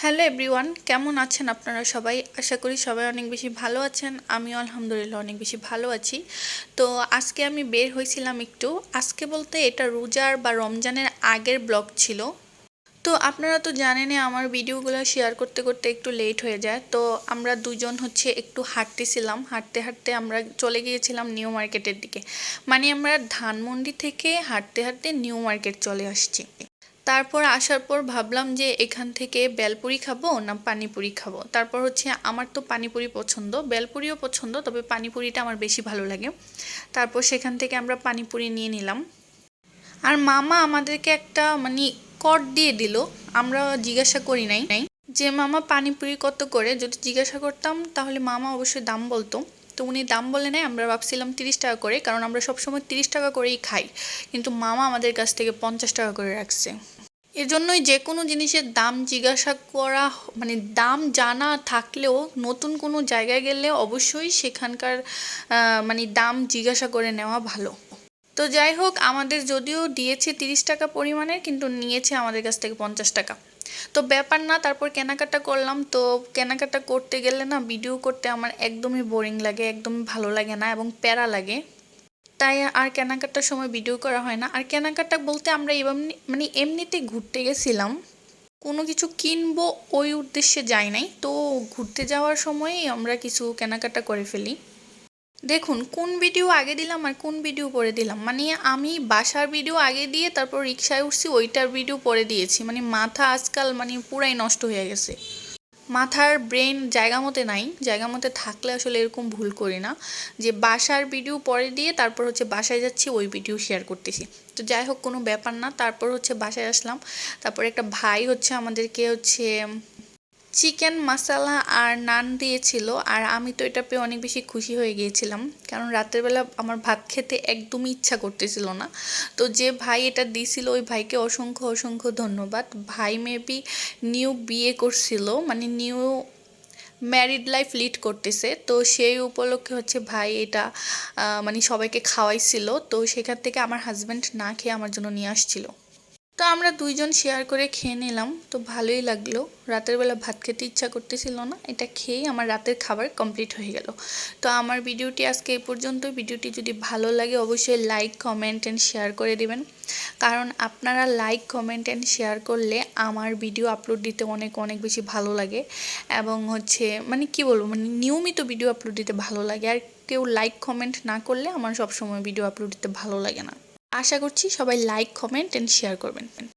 Hello everyone, কেমন আছেন আপনারা সবাই? আশা করি সবাই অনেক বেশি ভালো আছেন। আমিও আলহামদুলিল্লাহ অনেক বেশি ভালো আছি। তো আজকে আমি বের হয়েছিলাম একটু, আজকে বলতে এটা রোজার বা রমজানের আগের ব্লগ ছিল। তো আপনারা তো জানেনই আমার ভিডিওগুলো শেয়ার করতে করতে একটু লেট হয়ে যায়। তো আমরা দুজন একটু হাঁটতেছিলাম, হাঁটতে হাঁটতে আমরা চলে গিয়েছিলাম নিউ মার্কেটের দিকে। মানে আমরা ধানমন্ডি থেকে হাঁটতে হাঁটতে নিউ মার্কেট চলে আসছি। তারপর আসার পর ভাবলাম যে এখান থেকে বেলপুরি খাবো না পানিপুরি খাবো। তারপর আমার তো পানিপুরি পছন্দ, বেলপুরিও পছন্দ, তবে পানিপুরিটা আমার বেশি ভালো লাগে। তারপর সেখান থেকে আমরা পানিপুরি নিয়ে নিলাম। আর মামা আমাদেরকে একটা কর দিয়ে দিল। আমরা জিজ্ঞাসা করি নাই যে মামা পানিপুরি কত করে। যদি জিজ্ঞাসা করতাম তাহলে মামা অবশ্যই দাম বলতো। তো উনি দাম বলে নাই, আমরা ভাবছিলাম 30 টাকা করে, কারণ আমরা সবসময় 30 টাকা করেই খাই। কিন্তু মামা আমাদের কাছ থেকে 50 টাকা করে রাখছে। এজন্যই যে কোনো জিনিসের দাম জিজ্ঞাসা করা, দাম জানা থাকলেও নতুন কোনো জায়গায় গেলে অবশ্যই সেখানকার দাম জিজ্ঞাসা করে নেওয়া ভালো। তো যাই হোক, আমাদের যদিও দিয়েছে 30 টাকা পরিমাণের, কিন্তু নিয়েছে আমাদের কাছ থেকে 50 টাকা। তো ব্যাপার না, তারপর কেনাকাটা করলাম। তো কেনাকাটা করতে গেলে না, ভিডিও করতে আমার একদমই বোরিং লাগে, একদমই ভালো লাগে না এবং প্যারা লাগে। তাই আর কেনাকাটার সময় ভিডিও করা হয় না। আর কেনাকাটা বলতে আমরা এমনিতে ঘুরতে গেছিলাম, কোনো কিছু কিনবো ওই উদ্দেশ্যে যাই নাই। তো ঘুরতে যাওয়ার সময়ই আমরা কিছু কেনাকাটা করে ফেলি। দেখুন কোন ভিডিও আগে দিলাম আর কোন ভিডিও পরে দিলাম। আমি বাসার ভিডিও আগে দিয়ে তারপর রিক্সায় উঠছি, ওইটার ভিডিও পরে দিয়েছি। মাথা আজকাল পুরাই নষ্ট হয়ে গেছে। মাথার ব্রেন জায়গা মতে নাই, জায়গা মতে থাকলে আসলে এরকম ভুল করি না যে বাসার ভিডিও পরে দিয়ে তারপর বাসায় যাচ্ছি ওই ভিডিও শেয়ার করতেছি। তো যাই হোক, কোনো ব্যাপার না। তারপর বাসায় আসলাম। তারপর একটা ভাই আমাদেরকে চিকেন মশলা আর নান দিয়েছিল। আর আমি তো এটা পেয়ে অনেক বেশি খুশি হয়ে গিয়েছিলাম, কারণ রাতের বেলা আমার ভাত খেতে একদমই ইচ্ছা করতেছিল না। তো যে ভাই এটা দিয়েছিল ওই ভাইকে অসংখ্য অসংখ্য ধন্যবাদ। ভাই মেবি নিউ বিয়ে করছিল, নিউ ম্যারিড লাইফ লিড করতেছে। তো সেই উপলক্ষে ভাই এটা সবাইকে খাওয়াইছিল। তো সেখান থেকে আমার হাজব্যান্ড না খেয়ে আমার জন্য নিয়ে আসছিল। তো আমরা দুইজন শেয়ার করে খেয়ে নিলাম। তো ভালোই লাগলো। রাতের বেলা ভাত খেতে ইচ্ছা করতেছিল না, এটা খেয়েই আমার রাতের খাবার কমপ্লিট হয়ে গেল। তো আমার ভিডিওটি আজকে এই পর্যন্ত। ভিডিওটি যদি ভালো লাগে অবশ্যই লাইক কমেন্ট অ্যান্ড শেয়ার করে দিবেন, কারণ আপনারা লাইক কমেন্ট অ্যান্ড শেয়ার করলে আমার ভিডিও আপলোড দিতে অনেক অনেক বেশি ভালো লাগে। এবং কি বলবো, নিয়মিত ভিডিও আপলোড দিতে ভালো লাগে। আর কেউ লাইক কমেন্ট না করলে আমার সবসময় ভিডিও আপলোড দিতে ভালো লাগে না। আশা করছি সবাই লাইক কমেন্ট অ্যান্ড শেয়ার করবেন।